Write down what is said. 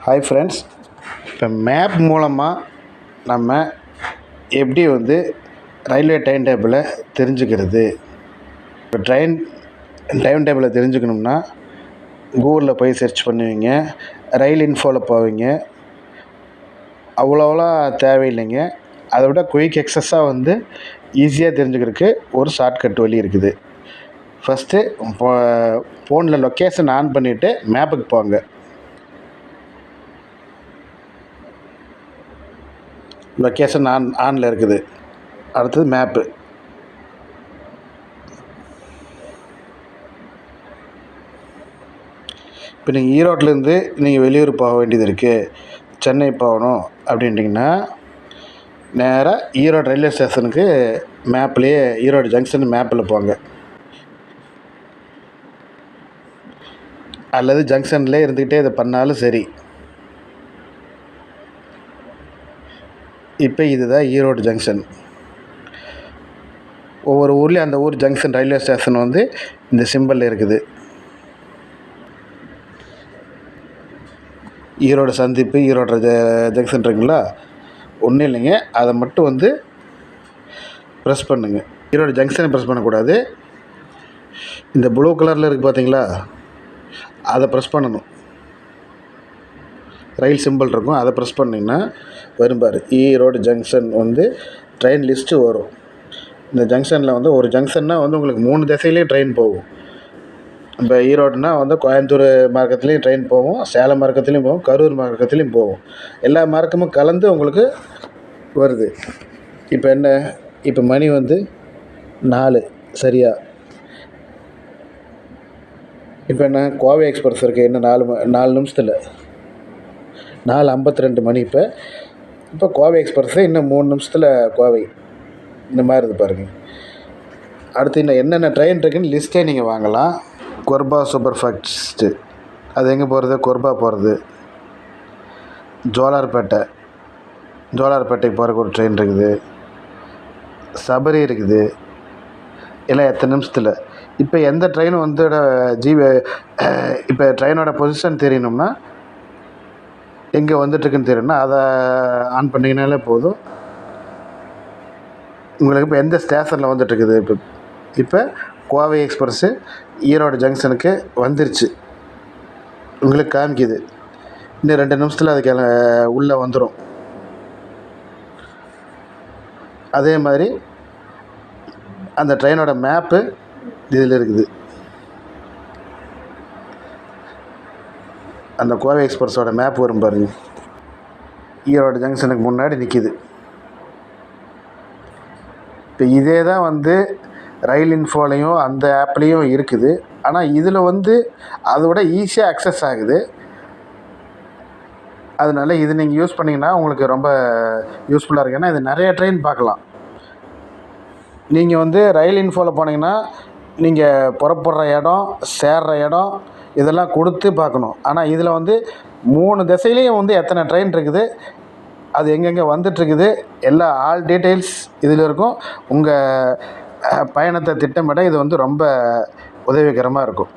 Hi friends, இப்போ map மூலமாக நம்ம எப்படி ரயில்வே டைம் டேபிளை தெரிஞ்சுக்கிறது? இப்போ டைம் டேபிளை தெரிஞ்சுக்கணும்னா கூகுளில் போய் சர்ச் பண்ணுவீங்க, ரயில் இன்ஃபோவில் போவீங்க. அவ்வளோவா தேவையில்லைங்க. அதை விட குயிக் எக்ஸஸாக ஈஸியாக தெரிஞ்சுக்கிறதுக்கு ஒரு ஷார்ட்கட் வழி இருக்குது. ஃபஸ்ட்டு ஃபோனில் லொக்கேஷன் ஆன் பண்ணிவிட்டு மேப்புக்கு போங்க. லொக்கேஷன் ஆனில் இருக்குது. அடுத்தது மேப்பு. இப்போ நீங்கள் ஈரோட்டிலேருந்து நீங்கள் வெளியூர் போக வேண்டியது இருக்குது, சென்னை போகணும் அப்படின்ட்டிங்கன்னா நேராக ஈரோடு ரயில்வே ஸ்டேஷனுக்கு மேப்லேயே ஈரோடு ஜங்ஷன் மேப்பில் போங்க. அல்லது ஜங்ஷன்லேயே இருந்துக்கிட்டே இதை பண்ணாலும் சரி. இப்போ இதுதான் ஈரோடு ஜங்ஷன். ஒவ்வொரு ஊர்லேயும் அந்த ஊர் ஜங்ஷன் ரயில்வே ஸ்டேஷன் இந்த சிம்பிளில் இருக்குது. ஈரோடு சந்திப்பு, ஈரோடு ஜங்ஷன் இருக்குங்களா, ஒன்றும் இல்லைங்க. அதை மட்டும் ப்ரெஸ் பண்ணுங்க. ஈரோடு ஜங்ஷனை ப்ரெஸ் பண்ணக்கூடாது. இந்த ப்ளூ கலரில் இருக்குது பார்த்தீங்களா, அதை ப்ரெஸ் பண்ணணும். ரயில் சிம்பிள் இருக்கும், அதை ப்ரெஸ் பண்ணிங்கன்னா வரும்பார் ஈரோடு ஜங்ஷன் ட்ரெயின் லிஸ்ட்டு வரும். இந்த ஜங்ஷனில் ஒரு ஜங்ஷன்னா உங்களுக்கு 3 திசையிலையும் ட்ரெயின் போகும். இப்போ ஈரோடுனா கோயம்புத்தூர் மார்க்கத்துலேயும் ட்ரெயின் போகும், சேலம் மார்க்கத்துலேயும் போகும், கரூர் மார்க்கத்துலேயும் போகும். எல்லா மார்க்கமும் கலந்து உங்களுக்கு வருது. இப்போ என்ன, இப்போ மணி 4 சரியா. இப்போ என்ன, கோவை எக்ஸ்பிரஸ் இருக்குது. என்ன 4 நிமிஷத்தில் 4:52 மணி. இப்போ கோவை எக்ஸ்பிரஸ்ஸு இன்னும் 3 நிமிஷத்தில் கோவை. இந்த மாதிரி இருக்குது பாருங்கள். அடுத்து இன்னும் என்னென்ன ட்ரெயின் இருக்குதுன்னு லிஸ்ட்டே நீங்கள் வாங்கலாம். கொர்பா சூப்பர் ஃபாஸ்ட்டு, அது எங்கே போகிறது? கொர்பா போகிறது. ஜோலார்பேட்டைக்கு போகிறக்கு ஒரு ட்ரெயின் இருக்குது. சபரி இருக்குது. எல்லாம் எத்தனை நிமிஷத்தில். இப்போ எந்த ட்ரெயின் இப்போ ட்ரெயினோட பொசிஷன் தெரியணும்னா, எங்கே வந்துட்டுருக்குன்னு தெரியணும்னா அதை ஆன் பண்ணிங்கனாலே போதும். உங்களுக்கு இப்போ எந்த ஸ்டேஷனில் வந்துட்டுருக்குது. இப்போ கோவை எக்ஸ்பிரஸ்ஸு ஈரோடு ஜங்ஷனுக்கு வந்துருச்சு, உங்களுக்கு காமிக்குது. இன்னும் 2 நிமிஷத்தில் அதுக்கு உள்ளே வந்துடும். அதே மாதிரி அந்த ட்ரெயினோட மேப்பு இதில் இருக்குது. அந்த கோவை எக்ஸ்பிரஸோட மேப் வரும் பாருங்கள். ஈரோடு ஜங்ஷனுக்கு முன்னாடி நிற்கிது. இப்போ இதே தான் ரயில் இன்ஃபோலையும் அந்த ஆப்லேயும் இருக்குது. ஆனால் இதில் அதோட ஈஸியாக அக்சஸ் ஆகுது. அதனால் இது நீங்கள் யூஸ் பண்ணிங்கன்னா உங்களுக்கு ரொம்ப யூஸ்ஃபுல்லாக இருக்குது. ஏன்னா இது நிறைய ட்ரெயின் பார்க்கலாம். நீங்கள் ரயில் இன்ஃபோவில் போனீங்கன்னா நீங்கள் புறப்படுற இடம், சேர்ற இடம் இதெல்லாம் கொடுத்து பார்க்கணும். ஆனால் இதில் 3 திசையிலையும் எத்தனை ட்ரெயின் இருக்குது, அது எங்கெங்கே வந்துட்டுருக்குது, எல்லா ஆல் டீட்டெயில்ஸ் இதில் இருக்கும். உங்கள் பயணத்தை திட்டமிட இது ரொம்ப உதவிகரமாக இருக்கும்.